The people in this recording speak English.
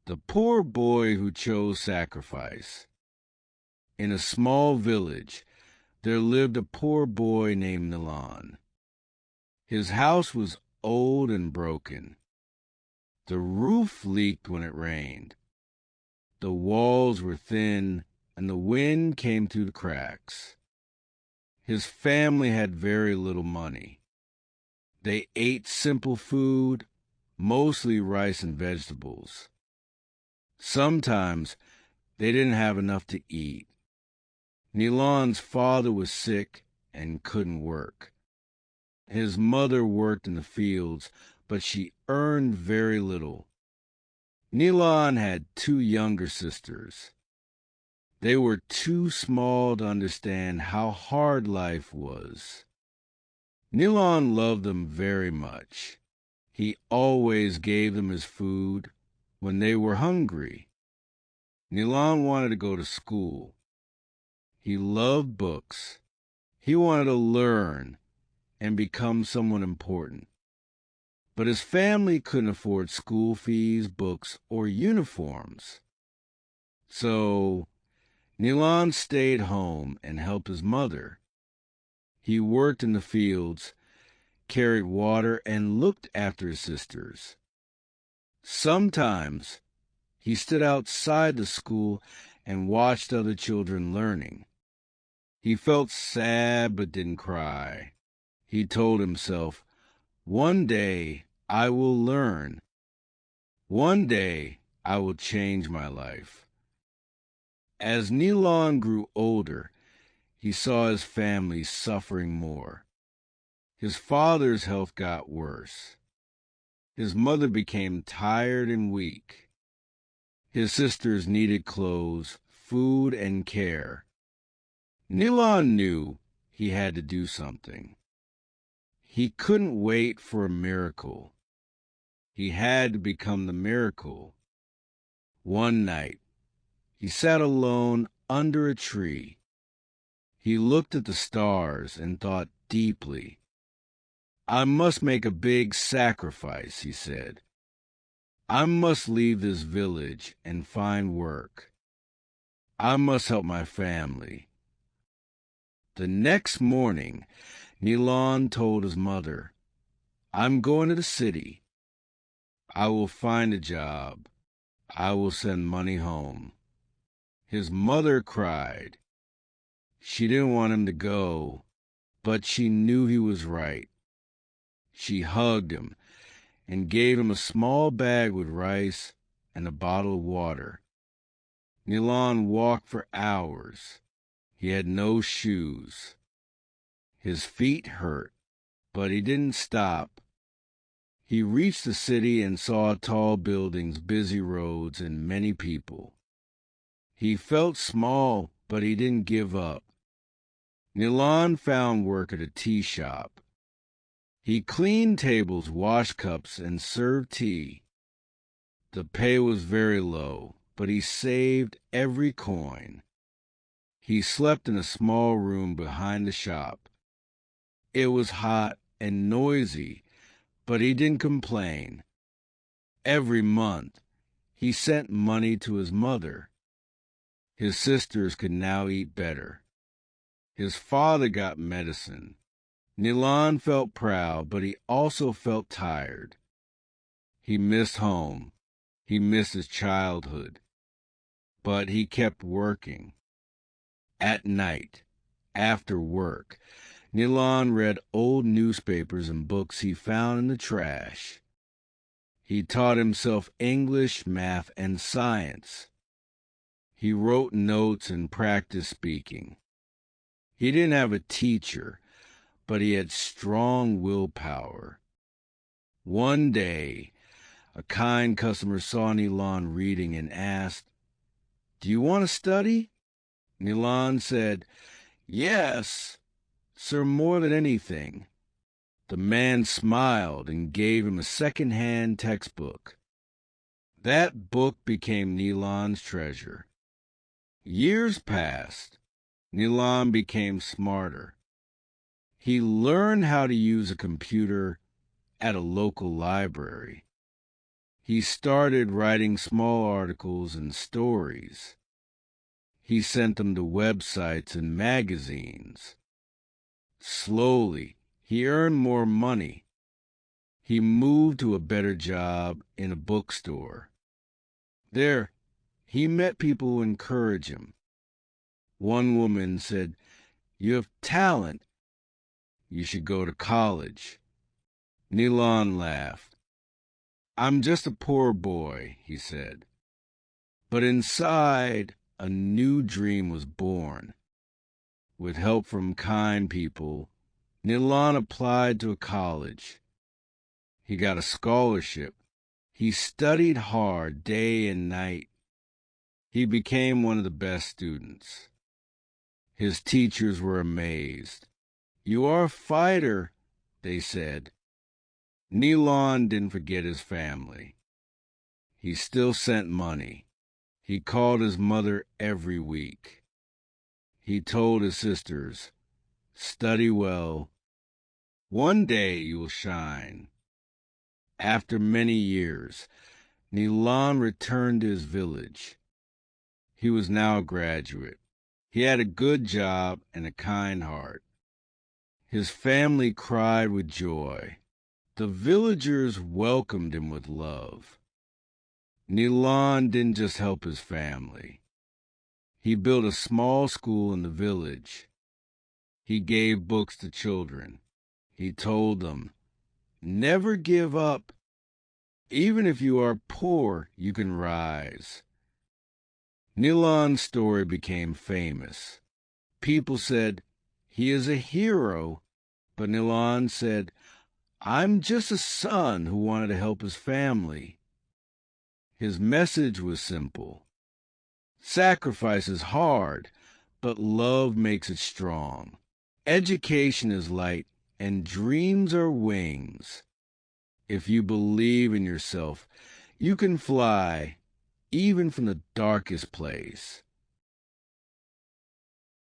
The Poor Boy Who Chose Sacrifice. In a small village, there lived a poor boy named Milan. His house was old and broken. The roof leaked when it rained. The walls were thin, and the wind came through the cracks. His family had very little money. They ate simple food, mostly rice and vegetables. Sometimes they didn't have enough to eat. Nilan's father was sick and couldn't work. His mother worked in the fields, but she earned very little. Nilan had two younger sisters. They were too small to understand how hard life was. Nilan loved them very much. He always gave them his food when they were hungry. Nilan wanted to go to school. He loved books. He wanted to learn and become someone important. But his family couldn't afford school fees, books, or uniforms. So Nilan stayed home and helped his mother. He worked in the fields, carried water, and looked after his sisters. Sometimes he stood outside the school and watched other children learning. He felt sad but didn't cry. He told himself, "One day I will learn. One day I will change my life." As Nilan grew older, he saw his family suffering more. His father's health got worse. His mother became tired and weak. His sisters needed clothes, food, and care. Nilan knew he had to do something. He couldn't wait for a miracle. He had to become the miracle. One night, he sat alone under a tree. He looked at the stars and thought deeply. "I must make a big sacrifice," he said. "I must leave this village and find work. I must help my family." The next morning, Nilan told his mother, "I'm going to the city. I will find a job. I will send money home." His mother cried. She didn't want him to go, but she knew he was right. She hugged him and gave him a small bag with rice and a bottle of water. Nilan walked for hours. He had no shoes. His feet hurt, but he didn't stop. He reached the city and saw tall buildings, busy roads, and many people. He felt small, but he didn't give up. Nilan found work at a tea shop. He cleaned tables, washed cups, and served tea. The pay was very low, but he saved every coin. He slept in a small room behind the shop. It was hot and noisy, but he didn't complain. Every month, he sent money to his mother. His sisters could now eat better. His father got medicine. Nilan felt proud, but he also felt tired. He missed home. He missed his childhood. But he kept working. At night, after work, Nilan read old newspapers and books he found in the trash. He taught himself English, math, and science. He wrote notes and practiced speaking. He didn't have a teacher, but he had strong willpower. One day, a kind customer saw Nilan reading and asked, "Do you want to study?" Nilan said, "Yes, sir, more than anything." The man smiled and gave him a second-hand textbook. That book became Nilan's treasure. Years passed. Nilan became smarter. He learned how to use a computer at a local library. He started writing small articles and stories. He sent them to websites and magazines. Slowly, he earned more money. He moved to a better job in a bookstore. There, he met people who encouraged him. One woman said, "You have talent. You should go to college." Nilan laughed. "I'm just a poor boy," he said. But inside, a new dream was born. With help from kind people, Nilan applied to a college. He got a scholarship. He studied hard day and night. He became one of the best students. His teachers were amazed. "You are a fighter," they said. Nilan didn't forget his family. He still sent money. He called his mother every week. He told his sisters, "Study well. One day you will shine." After many years, Nilan returned to his village. He was now a graduate. He had a good job and a kind heart. His family cried with joy. The villagers welcomed him with love. Nilan didn't just help his family. He built a small school in the village. He gave books to children. He told them, "Never give up. Even if you are poor, you can rise." Nilan's story became famous. People said, "He is a hero," but Nilan said, "I'm just a son who wanted to help his family." His message was simple. Sacrifice is hard, but love makes it strong. Education is light, and dreams are wings. If you believe in yourself, you can fly, even from the darkest place.